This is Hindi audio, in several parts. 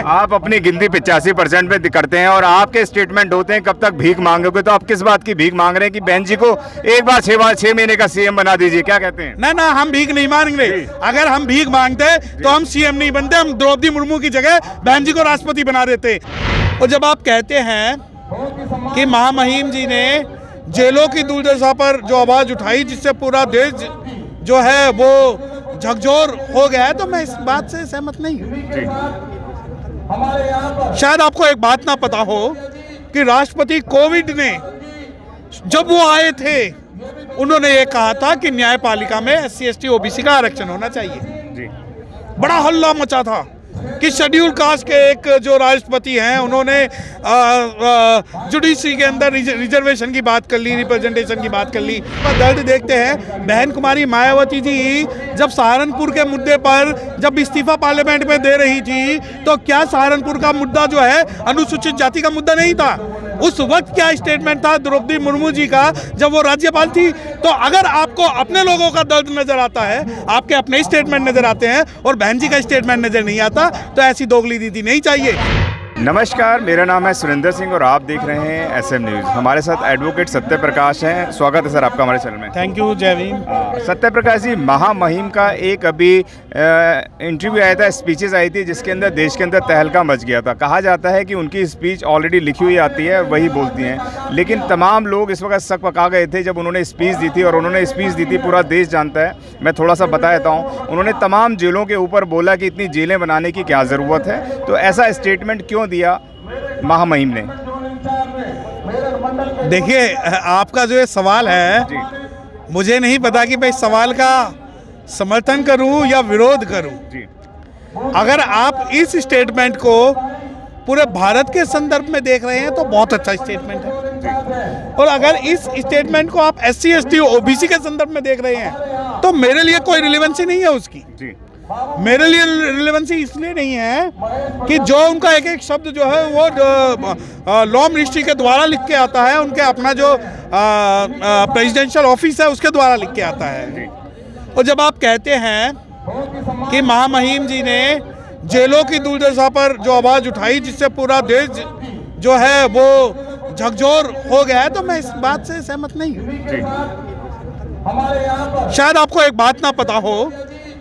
हैं। आप अपनी गिनती 85% पे करते हैं और आपके स्टेटमेंट होते हैं कब तक भीख मांगोगे, तो आप किस बात की भीख मांग रहे हैं कि बहन जी को एक बार 6 महीने का सीएम बना दीजिए, क्या कहते हैं? ना हम भीख नहीं मांग रहे। अगर हम भीख मांगते तो हम सीएम नहीं बनते, हम द्रौपदी मुर्मू की जगह बहन जी को राष्ट्रपति बना देते। और जब आप कहते हैं कि महामहिम जी ने जेलों की दुर्दशा पर जो आवाज उठाई जिससे पूरा देश जो है वो झकझोर हो गया है, तो मैं इस बात से सहमत नहीं हूँ। शायद आपको एक बात ना पता हो कि राष्ट्रपति कोविंद ने जब वो आए थे उन्होंने ये कहा था कि न्यायपालिका में SC ST OBC का आरक्षण होना चाहिए। बड़ा हल्ला मचा था कि शेड्यूल कास्ट के एक जो राष्ट्रपति हैं उन्होंने जुडिशरी के अंदर रिजर्वेशन की बात कर ली, रिप्रेजेंटेशन की बात कर ली। दर्द देखते हैं, बहन कुमारी मायावती जी जब सहारनपुर के मुद्दे पर जब इस्तीफा पार्लियामेंट में दे रही थी तो क्या सहारनपुर का मुद्दा जो है अनुसूचित जाति का मुद्दा नहीं था? उस वक्त क्या स्टेटमेंट था द्रौपदी मुर्मू जी का जब वो राज्यपाल थी? तो अगर आपको अपने लोगों का दर्द नजर आता है, आपके अपने स्टेटमेंट नजर आते हैं और बहन जी का स्टेटमेंट नजर नहीं आता, तो ऐसी दोगली नीति नहीं चाहिए। नमस्कार, मेरा नाम है सुरेंद्र सिंह और आप देख रहे हैं SM न्यूज़। हमारे साथ एडवोकेट सत्य प्रकाश हैं। स्वागत है सर आपका हमारे चैनल में। थैंक यू, जय भीम। सत्य प्रकाश जी, महामहिम का एक अभी इंटरव्यू आया था, स्पीचेस आई थी जिसके अंदर देश के अंदर तहलका मच गया था। कहा जाता है कि उनकी स्पीच ऑलरेडी लिखी हुई आती है, वही बोलती हैं, लेकिन तमाम लोग इस वक्त शक पका गए थे जब उन्होंने स्पीच दी थी। और उन्होंने स्पीच दी थी, पूरा देश जानता है, मैं थोड़ा सा बता देता हूँ। उन्होंने तमाम जेलों के ऊपर बोला कि इतनी जेलें बनाने की क्या ज़रूरत है, तो ऐसा स्टेटमेंट क्यों दिया महामहिम ने? देखिए, आपका जो ये सवाल है, मुझे नहीं पता कि मैं इस सवाल का समर्थन करूं या विरोध करूं। अगर आप इस स्टेटमेंट को पूरे भारत के संदर्भ में देख रहे हैं तो बहुत अच्छा स्टेटमेंट है, और अगर इस स्टेटमेंट को आप SC ST OBC के संदर्भ में देख रहे हैं तो मेरे लिए कोई रिलेवेंसी नहीं है उसकी। मेरे लिए रिलेवेंसी इसलिए नहीं है कि जो उनका एक एक शब्द जो है वो लॉ मिनिस्ट्री के द्वारा लिख के आता है, उनके अपना जो प्रेसिडेंशियल ऑफिस है उसके द्वारा लिख के आता है। और जब आप कहते हैं कि महामहिम जी ने जेलों की दुर्दशा पर जो आवाज उठाई जिससे पूरा देश जो है वो झकझोर हो गया है, तो मैं इस बात से सहमत नहीं हूँ। शायद आपको एक बात ना पता हो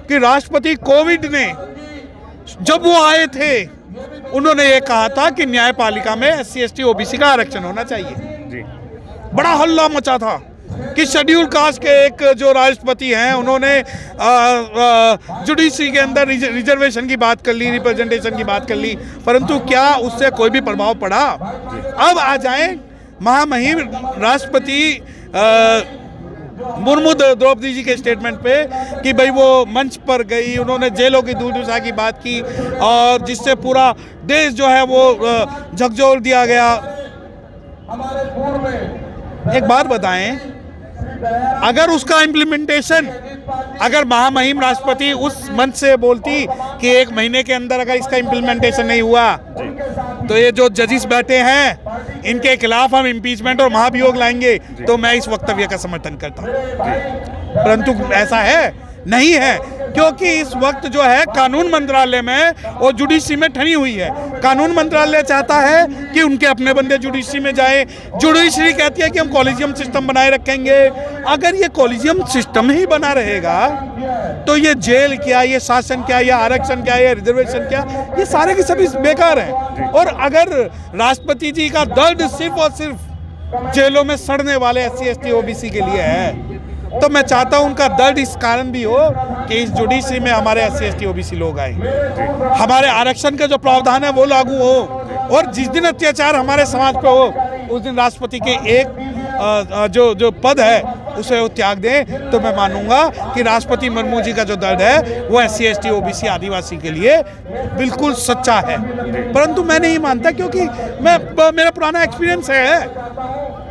कि राष्ट्रपति कोविंद ने जब वो आए थे उन्होंने ये कहा था कि न्यायपालिका में SC ST OBC का आरक्षण होना चाहिए। बड़ा हल्ला मचा था कि शेड्यूल कास्ट के एक जो राष्ट्रपति हैं उन्होंने जुडिशरी के अंदर रिजर्वेशन की बात कर ली, रिप्रेजेंटेशन की बात कर ली, परंतु क्या उससे कोई भी प्रभाव पड़ा? अब आ जाए महामहिम राष्ट्रपति मुर्मू द्रौपदी जी के स्टेटमेंट पे कि भाई वो मंच पर गई, उन्होंने जेलों की दुर्दशा की बात की और जिससे पूरा देश जो है वो झकझोर दिया गया। एक बात बताएं, अगर उसका इम्प्लीमेंटेशन, अगर महामहिम राष्ट्रपति उस मंच से बोलती कि 1 महीने के अंदर अगर इसका इम्प्लीमेंटेशन नहीं हुआ तो ये जो जजिस बैठे हैं इनके खिलाफ हम इम्पीचमेंट और महाभियोग लाएंगे, तो मैं इस वक्तव्य का समर्थन करता हूँ। परंतु ऐसा है नहीं है, क्योंकि इस वक्त जो है कानून मंत्रालय में और जुडिशरी में ठनी हुई है। कानून मंत्रालय चाहता है कि उनके अपने बंदे जुडिशरी में जाए, जुडिशरी कहती है कि हम कॉलेजियम सिस्टम बनाए रखेंगे। अगर ये कॉलेजियम सिस्टम ही बना रहेगा तो ये जेल क्या, ये शासन क्या, ये आरक्षण क्या, ये रिजर्वेशन क्या, ये सारे के सभी बेकार हैं। और अगर राष्ट्रपति जी का दर्द सिर्फ और सिर्फ जेलों में सड़ने वाले SC ST OBC के लिए है, तो मैं चाहता हूं उनका दर्द इस कारण भी हो कि इस जुडिशरी में हमारे SC ST OBC लोग आए, हमारे आरक्षण का जो प्रावधान है वो लागू हो, और जिस दिन अत्याचार हमारे समाज पे हो उस दिन राष्ट्रपति के एक जो पद है उसे वो त्याग दें। तो मैं मानूंगा कि राष्ट्रपति मुर्मू जी का जो दर्द है वो SC ST OBC आदिवासी के लिए बिल्कुल सच्चा है। परंतु मैं नहीं मानता, क्योंकि मेरा पुराना एक्सपीरियंस है।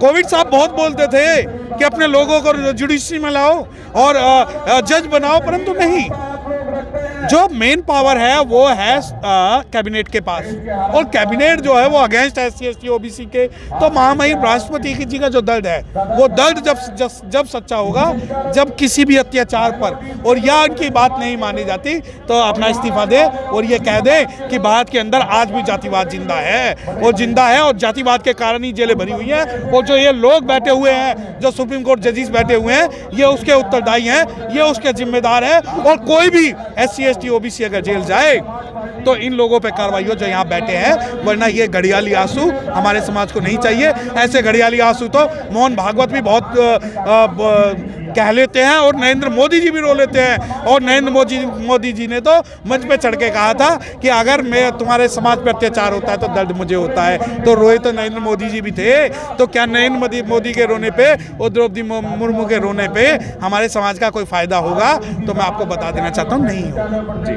कोविंद साहब बहुत बोलते थे कि अपने लोगों को जुडिशरी में लाओ और जज बनाओ, परंतु नहीं, जो मेन पावर है वो है कैबिनेट के पास, और कैबिनेट जो है वो अगेंस्ट SC ST OBC के। तो महामहिम राष्ट्रपति जी का जो दर्द है वो दर्द जब सच्चा होगा, जब किसी भी अत्याचार पर और या उनकी बात नहीं मानी जाती तो अपना इस्तीफा दे और ये कह दे कि भारत के अंदर आज भी जातिवाद जिंदा है और जातिवाद के कारण ही जेलें भरी हुई हैं, और जो ये लोग बैठे हुए हैं, जो सुप्रीम कोर्ट जजेस बैठे हुए हैं, ये उसके उत्तरदायी हैं, ये उसके जिम्मेदार हैं। और कोई भी SC ST OBC अगर जेल जाए तो इन लोगों पे कार्रवाई हो जो यहाँ बैठे हैं, वरना ये घड़ियाली आंसू हमारे समाज को नहीं चाहिए। ऐसे घड़ियाली आंसू तो मोहन भागवत भी बहुत कह लेते हैं और नरेंद्र मोदी जी भी रो लेते हैं। और नरेंद्र मोदी जी ने तो मंच पे चढ़ के कहा था कि अगर मैं तुम्हारे समाज पे अत्याचार होता है तो दर्द मुझे होता है। तो रोए तो नरेंद्र मोदी जी भी थे। तो क्या नरेंद्र मोदी के रोने पे और द्रौपदी मुर्मू के रोने पे हमारे समाज का कोई फायदा होगा? तो मैं आपको बता देना चाहता हूँ, नहीं होगा जी।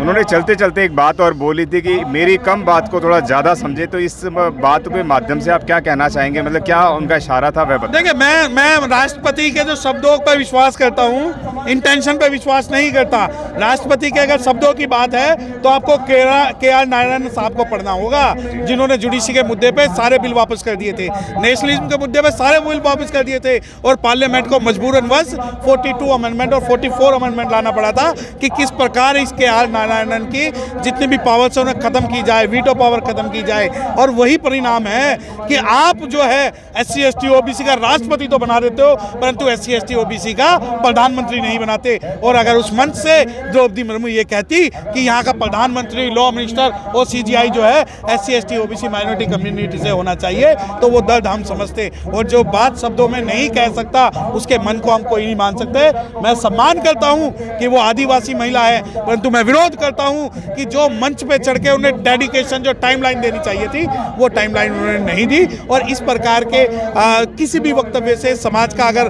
उन्होंने चलते चलते एक बात और बोली थी कि मेरी कम बात को थोड़ा ज़्यादा समझे। तो इस बात के माध्यम से आप क्या कहना चाहेंगे, मतलब क्या उनका इशारा था वह बता? देखिए, मैं राष्ट्रपति के जो शब्दों पर विश्वास करता हूँ, इंटेंशन पर विश्वास नहीं करता। राष्ट्रपति के अगर शब्दों की बात है तो आपको KR नारायण साहब को पढ़ना होगा, जिन्होंने जुडिशरी के मुद्दे पे सारे बिल वापस कर दिए थे, नेशनलिज्म के मुद्दे पे सारे बिल वापस कर दिए थे, और पार्लियामेंट को मजबूरनवश 42 अमेंडमेंट और 44 अमेंडमेंट लाना पड़ा था कि किस प्रकार इस KR नारायणन की जितनी भी पावर्स है उन्हें खत्म की जाए, वीटो पावर खत्म की जाए। और वही परिणाम है कि आप जो है SC ST OBC का राष्ट्रपति तो बना देते हो, परंतु SC ST OBC का प्रधानमंत्री नहीं बनाते। और अगर उस मंच से द्रौपदी मुर्मू ये कहती कि यहाँ का प्रधानमंत्री, लॉ मिनिस्टर और CGI जो है SC ST OBC minority community से होना चाहिए, तो वो दर्द हम समझते। और जो बात शब्दों में नहीं कह सकता उसके मन को हम कोई नहीं मान सकते। मैं सम्मान करता हूँ कि वो आदिवासी महिला है, परंतु मैं विरोध करता हूँ कि जो मंच पे चढ़ के उन्हें डेडिकेशन, जो टाइमलाइन देनी चाहिए थी, वो टाइमलाइन उन्होंने नहीं दी। और इस प्रकार के किसी भी वक्तव्य से समाज का अगर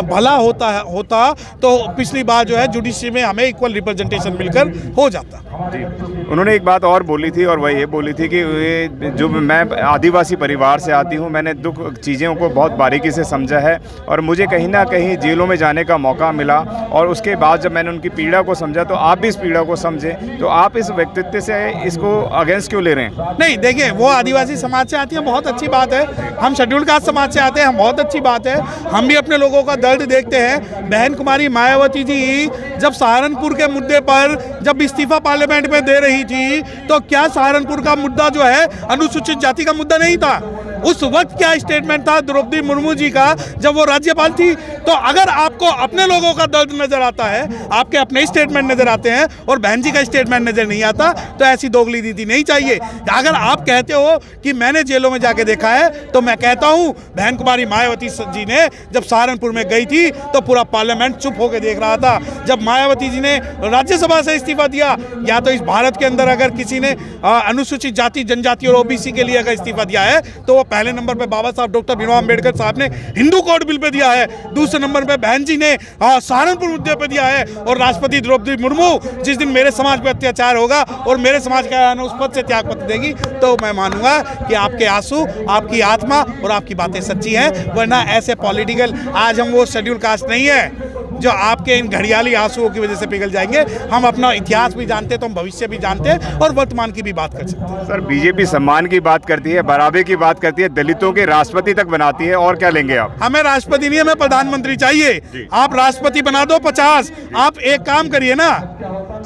भला होता तो पिछली बार जो है जुडिशरी में हमें इक्वल रिप्रेजेंटेशन मिलकर हो जाता। जी। उन्होंने एक बात और बोली थी, और वह ये बोली थी कि जो मैं आदिवासी परिवार से आती हूँ, मैंने दुख चीज़ों को बहुत बारीकी से समझा है, और मुझे कहीं ना कहीं जेलों में जाने का मौका मिला, और उसके बाद जब मैंने उनकी पीड़ा को समझा तो आप भी इस पीड़ा को समझे। तो आप इस व्यक्तित्व से इसको अगेंस्ट क्यों ले रहे हैं? नहीं, देखिए, वो आदिवासी समाज से आती है, बहुत अच्छी बात है। हम शेड्यूल कास्ट समाज से आते हैं, बहुत अच्छी बात है। हम भी अपने लोगों का दर्द देखते हैं। बहन कुमारी मायावती जी जब सहारनपुर के मुद्दे पर जब इस्तीफा पार्लियामेंट में दे रही थी, तो क्या सहारनपुर का मुद्दा जो है अनुसूचित जाति का मुद्दा नहीं था? उस वक्त क्या स्टेटमेंट था द्रौपदी मुर्मू जी का जब वो राज्यपाल थी? तो अगर आपको अपने लोगों का दर्द नजर आता है, आपके अपने स्टेटमेंट नजर आते हैं और बहन जी का स्टेटमेंट नजर नहीं आता, तो ऐसी दोगली नीति नहीं चाहिए। अगर आप कहते हो कि मैंने जेलों में जाके देखा है, तो मैं कहता हूं बहन कुमारी मायावती जी ने जब सहारनपुर में गई थी तो पूरा पार्लियामेंट चुप होकर देख रहा था। जब मायावती जी ने राज्यसभा से इस्तीफा दिया, या तो इस भारत के अंदर अगर किसी ने अनुसूचित जाति, जनजाति और OBC के लिए अगर इस्तीफा दिया है तो वो पहले नंबर पे बाबा साहब डॉक्टर भीमराव अंबेडकर साहब ने हिंदू कोड बिल पे दिया है, दूसरे नंबर पे बहन जी ने सहारनपुर मुद्दे पे दिया है, और राष्ट्रपति द्रौपदी मुर्मू जिस दिन मेरे समाज पे अत्याचार होगा और मेरे समाज का उस पद से त्याग पत्र देगी, तो मैं मानूंगा कि आपके आंसू, आपकी आत्मा और आपकी बातें सच्ची हैं। वरना ऐसे पॉलिटिकल, आज हम वो शेड्यूल कास्ट नहीं है जो आपके इन घड़ियाली आंसुओं की वजह से पिघल जाएंगे। हम अपना इतिहास भी जानते हैं, तो हम भविष्य भी जानते हैं और वर्तमान की भी बात कर सकते हैं। सर, बीजेपी सम्मान की बात करती है, बराबरी की बात करती है, दलितों के राष्ट्रपति तक बनाती है, और क्या लेंगे आप? हमें राष्ट्रपति नहीं, हमें प्रधानमंत्री चाहिए। आप राष्ट्रपति बना दो 50। आप एक काम करिए ना,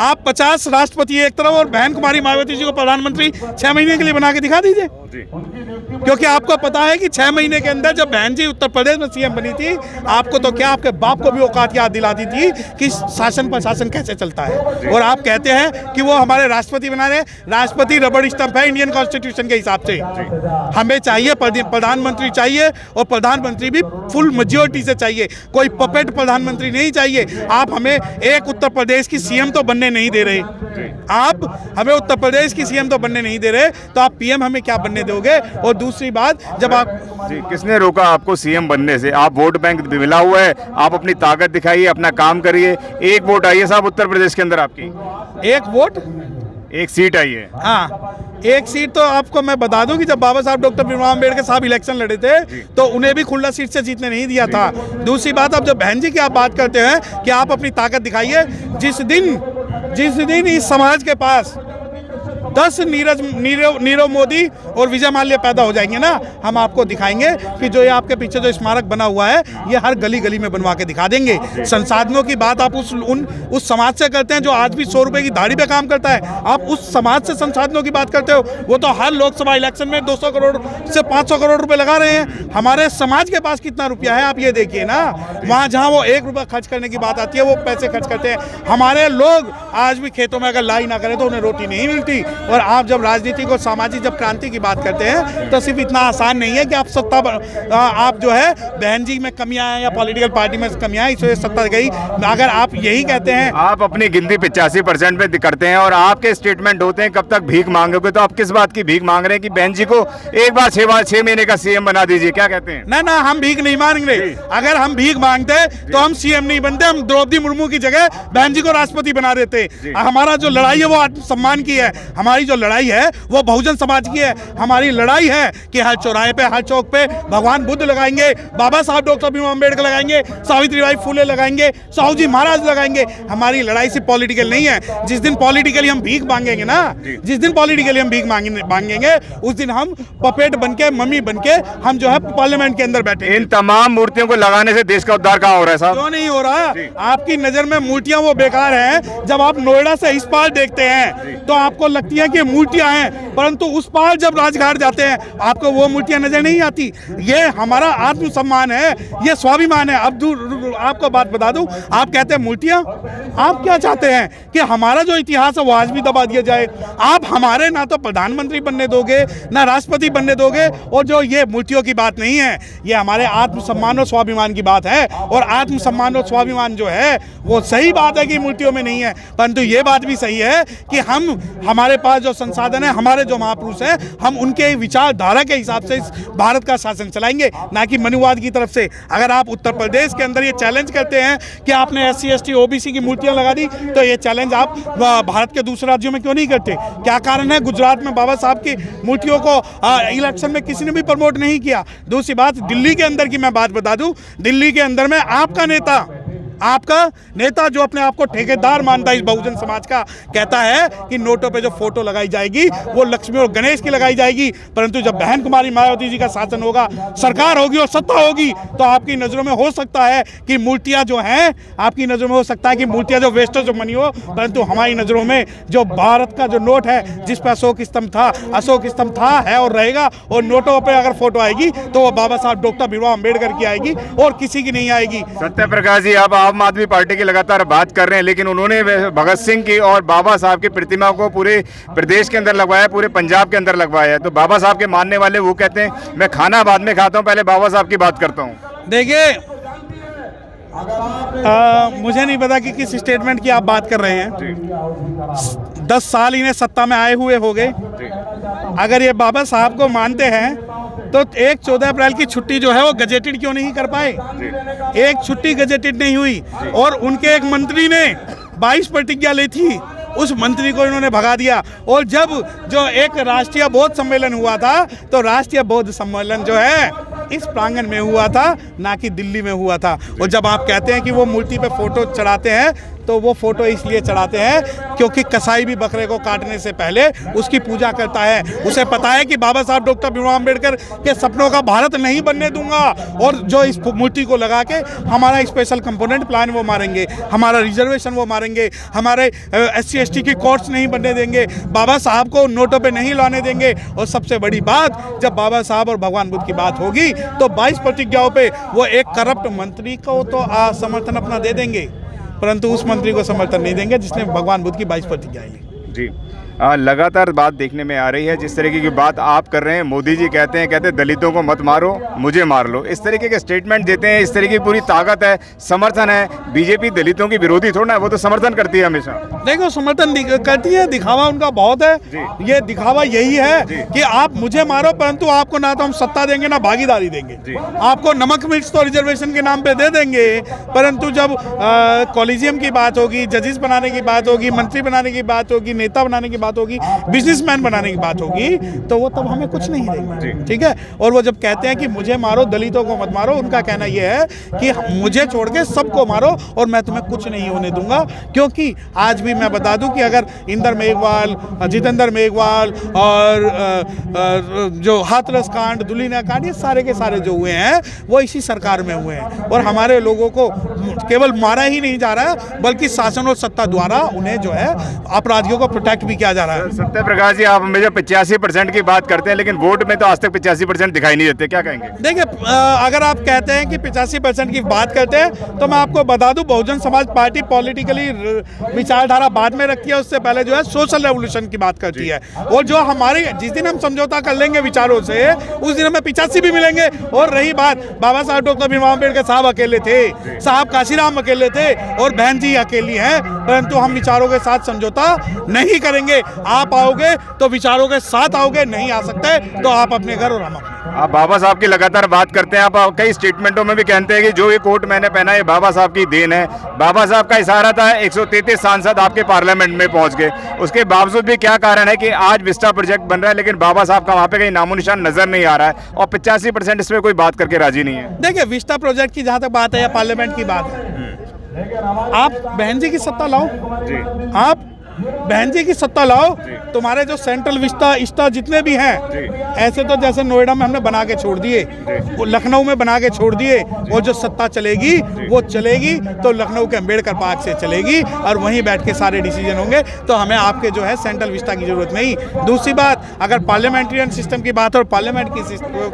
आप 50 राष्ट्रपति एक तरफ और बहन कुमारी मायावती जी को प्रधानमंत्री 6 महीने के लिए बना के दिखा दीजिए। क्योंकि आपको पता है कि 6 महीने के अंदर जब बहन जी उत्तर प्रदेश में CM बनी थी, आपको तो क्या, आपके बाप को भी औकात याद दिलाती थी कि शासन प्रशासन कैसे चलता है। और आप कहते हैं कि वो हमारे राष्ट्रपति बना रहे। राष्ट्रपति रबड़ स्टंप है इंडियन कॉन्स्टिट्यूशन के हिसाब से। हमें चाहिए प्रधानमंत्री चाहिए, और प्रधानमंत्री भी फुल मेजॉरिटी से चाहिए, कोई पपेट प्रधानमंत्री नहीं चाहिए। आप हमें एक उत्तर प्रदेश की CM तो बनने नहीं दे रहे, आप हमें उत्तर प्रदेश की CM तो बनने नहीं दे रहे, तो आप PM हमें क्या बनने दोगे? और दूसरी बात, जब आप जी, किसने रोका आपको CM बनने से? आप वोट बैंक मिला हुआ है, आप अपनी ताकत दिखाइए, अपना काम करिए। एक वोट आई है साहब उत्तर प्रदेश के अंदर आपकी, एक वोट, एक सीट आई है। हाँ, एक सीट तो आपको मैं बता दूं कि जब बाबा साहब डॉक्टर भीमराव अंबेडकर साहब इलेक्शन लड़े थे तो उन्हें भी खुला सीट से जीतने नहीं दिया था। दूसरी बात, अब जब बहन जी की आप बात करते हैं कि आप अपनी ताकत दिखाइए, जिस दिन जिस दिन इस समाज के पास 10 नीरव मोदी और विजय माल्या पैदा हो जाएंगे ना, हम आपको दिखाएंगे कि जो ये आपके पीछे जो स्मारक बना हुआ है ये हर गली गली में बनवा के दिखा देंगे। संसाधनों की बात आप उस समाज से करते हैं जो आज भी 100 रुपए की दाढ़ी पे काम करता है। आप उस समाज से संसाधनों की बात करते हो, वो तो हर लोकसभा इलेक्शन में 200 करोड़ से 500 करोड़ रुपए लगा रहे हैं। हमारे समाज के पास कितना रुपया है आप ये देखिए ना। वहाँ जहाँ वो 1 रुपया खर्च करने की बात आती है वो पैसे खर्च करते हैं। हमारे लोग आज भी खेतों में अगर लाई ना करें तो उन्हें रोटी नहीं मिलती। और आप जब राजनीतिक और सामाजिक जब क्रांति की बात करते हैं तो सिर्फ इतना आसान नहीं है कि आप सत्ता आप जो है बहन जी में कमियां हैं या पॉलिटिकल पार्टी में कमियां हैं इस वजह से सत्ता गई। अगर आप यही कहते हैं, आप अपनी गिनती 85% पे करते हैं और आपके स्टेटमेंट होते हैं कब तक भीख मांगोगे, तो आप किस बात की भीख मांग रहे हैं कि बहन जी को एक बार 6 महीने का सीएम बना दीजिए, क्या कहते हैं? ना ना, हम भीख नहीं मांग रहे। अगर हम भीख मांगते तो हम सीएम नहीं बनते, हम द्रौपदी मुर्मू की जगह बहन जी को राष्ट्रपति बना देते। हमारा जो लड़ाई है वो आत्मसम्मान की है, हमारी जो लड़ाई है वो बहुजन समाज की है। हमारी लड़ाई है कि हर चौराहे पे हर चौक पे भगवान बुद्ध लगाएंगे, बाबा साहब डॉक्टर भीमराव अम्बेडकर लगाएंगे, सावित्रीबाई फुले लगाएंगे, साहू जी महाराज लगाएंगे। हमारी लड़ाई सिर्फ पॉलिटिकल नहीं है। जिस दिन पॉलिटिकली हम भीख मांगेंगे ना, जिस दिन पॉलिटिकली हम भीख मांगेंगे उस दिन हम पपेट बनके, मम्मी बनके हम जो है पार्लियामेंट के अंदर बैठे। इन तमाम मूर्तियों को लगाने से देश का उद्धार कहाँ हो रहा है साहब? क्यों नहीं हो रहा? आपकी नजर में मूर्तियां वो बेकार हैं। जब आप नोएडा से इस पार देखते हैं तो आपको लगती है कि मूर्तियां हैं, परंतु उस पार जब राजघाट जाते हैं आपको वो मूर्तियां नजर नहीं आती। ये हमारा आत्मसम्मान है, ये स्वाभिमान है। अब आपको बात बता दूं, आप कहते हैं मूर्तियां, आप क्या चाहते हैं कि हमारा जो इतिहास है वो आज भी दबा दिया जाए? आप हमारे ना तो प्रधानमंत्री बनने दोगे ना राष्ट्रपति बनने दोगे। और जो ये मूर्तियों की बात नहीं है, ये हमारे आत्मसम्मान और स्वाभिमान की बात है। और आत्मसम्मान और स्वाभिमान जो है वो सही बात है कि मूर्तियों में नहीं है, परंतु ये बात भी सही है कि हमारे पास जो संसाधन है, हमारे जो महापुरुष हैं, हम उनके विचारधारा के हिसाब से इस भारत का शासन चलाएंगे, ना कि मनुवाद की तरफ से। अगर आप उत्तर प्रदेश के अंदर ये चैलेंज करते हैं कि आपने SC ST OBC की मूर्तियां लगा दी, तो ये चैलेंज आप भारत के दूसरे राज्यों में क्यों नहीं करते? क्या कारण है? गुजरात में बाबा साहब की मूर्तियों को इलेक्शन में किसी ने भी प्रमोट नहीं किया। दूसरी बात, दिल्ली के अंदर की मैं बात बता दूं, दिल्ली के अंदर में आपका नेता जो अपने आप को ठेकेदार मानता है इस बहुजन समाज का, कहता है कि नोटों पे जो फोटो लगाई जाएगी वो लक्ष्मी और गणेश की लगाई जाएगी। परंतु जब बहन कुमारी मायावती जी का शासन होगा, सरकार होगी और सत्ता होगी, तो आपकी नज़रों में हो सकता है कि मूर्तियां जो हैं, आपकी नज़रों में हो सकता है कि मूर्तियां जो वेस्टर्न मनी हो, परंतु हमारी नज़रों में जो भारत का जो नोट है जिस पर अशोक स्तंभ था है और रहेगा, और नोटों पर अगर फोटो आएगी तो वो बाबा साहब डॉक्टर भीमराव अम्बेडकर की आएगी और किसी की नहीं आएगी। सत्यप्रकाश जी, आप आम आदमी पार्टी की लगातार बात कर रहे हैं, लेकिन उन्होंने भगत सिंह की और बाबा साहब की प्रतिमा को पूरे प्रदेश के अंदर लगवाया, पूरे पंजाब के अंदर लगवाया है। तो बाबा साहब के मानने वाले वो कहते हैं मैं खाना बाद में खाता हूं, पहले बाबा साहब की बात करता हूं। देखिए, मुझे नहीं पता कि किस स्टेटमेंट की आप बात कर रहे हैं। 10 साल इन्हें सत्ता में आए हुए हो गए। अगर ये बाबा साहब को मानते हैं तो 14 अप्रैल की छुट्टी जो है वो गजेटेड क्यों नहीं कर पाए? एक छुट्टी गजेटेड नहीं हुई और उनके एक मंत्री ने 22 प्रतिज्ञा ली थी, उस मंत्री को इन्होंने भगा दिया। और जब जो एक राष्ट्रीय बौद्ध सम्मेलन हुआ था, तो राष्ट्रीय बौद्ध सम्मेलन जो है इस प्रांगण में हुआ था, ना कि दिल्ली में हुआ था। और जब आप कहते हैं कि वो मूर्ति पे फोटो चढ़ाते हैं, तो वो फोटो इसलिए चढ़ाते हैं क्योंकि कसाई भी बकरे को काटने से पहले उसकी पूजा करता है। उसे पता है कि बाबा साहब डॉक्टर भीमराव अम्बेडकर के सपनों का भारत नहीं बनने दूंगा। और जो इस मूर्ति को लगा के हमारा स्पेशल कंपोनेंट प्लान वो मारेंगे, हमारा रिजर्वेशन वो मारेंगे, हमारे SC ST की कोर्ट्स नहीं बनने देंगे, बाबा साहब को नोटों पे नहीं लाने देंगे। और सबसे बड़ी बात, जब बाबा साहब और भगवान बुद्ध की बात होगी तो 22 प्रतिज्ञाओं पे वो एक करप्ट मंत्री को तो समर्थन अपना दे देंगे, परंतु उस मंत्री को समर्थन नहीं देंगे जिसने भगवान बुद्ध की 22 प्रतिज्ञाएं ली। जी, लगातार बात देखने में आ रही है, जिस तरीके की बात आप कर रहे हैं। मोदी जी कहते हैं दलितों को मत मारो, मुझे मार लो, इस तरीके के स्टेटमेंट देते हैं। इस तरीके की पूरी ताकत है, समर्थन है। बीजेपी दलितों की विरोधी थोड़ा है, वो तो समर्थन करती है हमेशा। देखो, समर्थन करती है, दिखावा उनका बहुत है। ये दिखावा यही है कि आप मुझे मारो, परंतु आपको ना तो हम सत्ता देंगे ना भागीदारी देंगे। आपको नमक मिर्च तो रिजर्वेशन के नाम पे दे देंगे, परंतु जब कॉलेजियम की बात होगी, जजेस बनाने की बात होगी, मंत्री बनाने की बात होगी, नेता बनाने की बात होगी, बिजनेसमैन बनाने की बात होगी, तो वो तब हमें कुछ नहीं देंगे, ठीक है। और वो जब कहते हैं कि मुझे मारो दलितों को मत मारो, उनका कहना ये है कि मुझे छोड़ के सबको मारो और मैं तुम्हें कुछ नहीं होने दूंगा। क्योंकि आज भी मैं बता दूं कि अगर इंदर मेघवाल, जितेंद्र मेघवाल और जो हाथरस कांड, दुलीना कांड, ये सारे के सारे जो हुए हैं वो इसी सरकार में हुए हैं। और हमारे लोगों को केवल मारा ही नहीं जा रहा है, बल्कि शासन और सत्ता द्वारा उन्हें जो है अपराधियों को प्रोटेक्ट भी किया जा रहा है। सत्य प्रकाश जी, आप मुझे 85% की बात करते हैं, लेकिन वोट में तो आज तक 85% दिखाई नहीं देते, क्या कहेंगे? देखिए, अगर आप कहते हैं कि 85% की बात करते हैं, तो मैं आपको बता दूं बहुजन समाज पार्टी पॉलिटिकली विचारधारा बाद में रखती है, उससे पहले जो है सोशल रेवोल्यूशन की बात करती है। और जो हमारी, जिस दिन हम समझौता कर लेंगे विचारों से, उस दिन हमें 85 भी मिलेंगे। और रही बात, बाबा साहब डॉक्टर भीमराव अम्बेडकर साहब अकेले थे, साहब काशीराम अकेले थे और बहन जी अकेली हैं, परंतु हम विचारों के साथ समझौता नहीं करेंगे। आप आओगे तो विचारों के साथ आओगे, नहीं आ सकते तो आप अपने घर और हम अपने। आप बाबा साहब की लगातार बात करते हैं, आप कई स्टेटमेंटों में भी कहते हैं कि जो ये कोट मैंने पहना है बाबा साहब की देन है। बाबा साहब का इशारा था, 133 सांसद आपके पार्लियामेंट में पहुंच गए, उसके बावजूद भी क्या कारण है कि आज विस्टा प्रोजेक्ट बन रहा है लेकिन बाबा साहब का वहां पे कहीं नामो निशान नजर नहीं आ रहा है और 85% इसमें कोई बात करके राजी नहीं है? देखिए, विस्टा प्रोजेक्ट की जहां तक बात है या पार्लियामेंट की बात है, आप बहन जी की सत्ता लाओ, आप बहन जी की सत्ता लाओ, तुम्हारे जो सेंट्रल विस्टा जितने भी हैं, ऐसे तो जैसे नोएडा में हमने बना के छोड़ दिए, वो लखनऊ में बना के छोड़ दिए, वो जो सत्ता चलेगी वो चलेगी तो लखनऊ के अम्बेडकर पार्क से चलेगी और वहीं बैठ के सारे डिसीजन होंगे। तो हमें आपके जो है सेंट्रल विस्टा की जरूरत नहीं। दूसरी बात, अगर पार्लियामेंट्रियन सिस्टम की बात है और पार्लियामेंट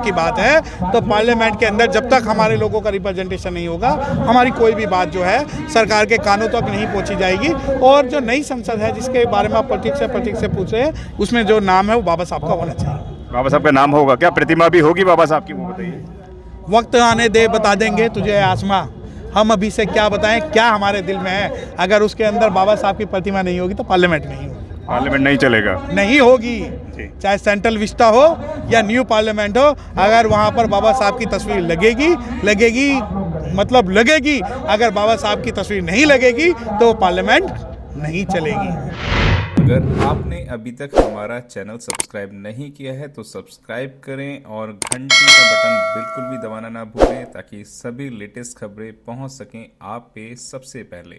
की बात है, तो पार्लियामेंट के अंदर जब तक हमारे लोगों का रिप्रेजेंटेशन नहीं होगा, हमारी कोई भी बात जो है सरकार के कानों तक नहीं पहुंची जाएगी। और जो नई संसद है जिसके बारे में आप प्रतीक से पूछ रहे हैं, उसमें जो नाम है वो बाबा साहब का होना चाहिए। बाबा साहब का नाम होगा क्या? प्रतिमा भी होगी बाबा साहब की, वो बताइए। वक्त आने दे बता देंगे तुझे आसमां, हम अभी से क्या बताएं क्या हमारे दिल में है। अगर उसके अंदर बाबा साहब की प्रतिमा नहीं होगी तो पार्लियामेंट नहीं होगी, पार्लियामेंट नहीं चलेगा, नहीं होगी। चाहे सेंट्रल विस्टा हो या न्यू पार्लियामेंट हो, अगर वहां पर बाबा साहब की तस्वीर लगेगी मतलब लगेगी, अगर बाबा साहब की तस्वीर नहीं लगेगी तो पार्लियामेंट नहीं चलेगी। अगर आपने अभी तक हमारा चैनल सब्सक्राइब नहीं किया है तो सब्सक्राइब करें और घंटी का बटन बिल्कुल भी दबाना ना भूलें ताकि सभी लेटेस्ट खबरें पहुंच सकें आप पे सबसे पहले।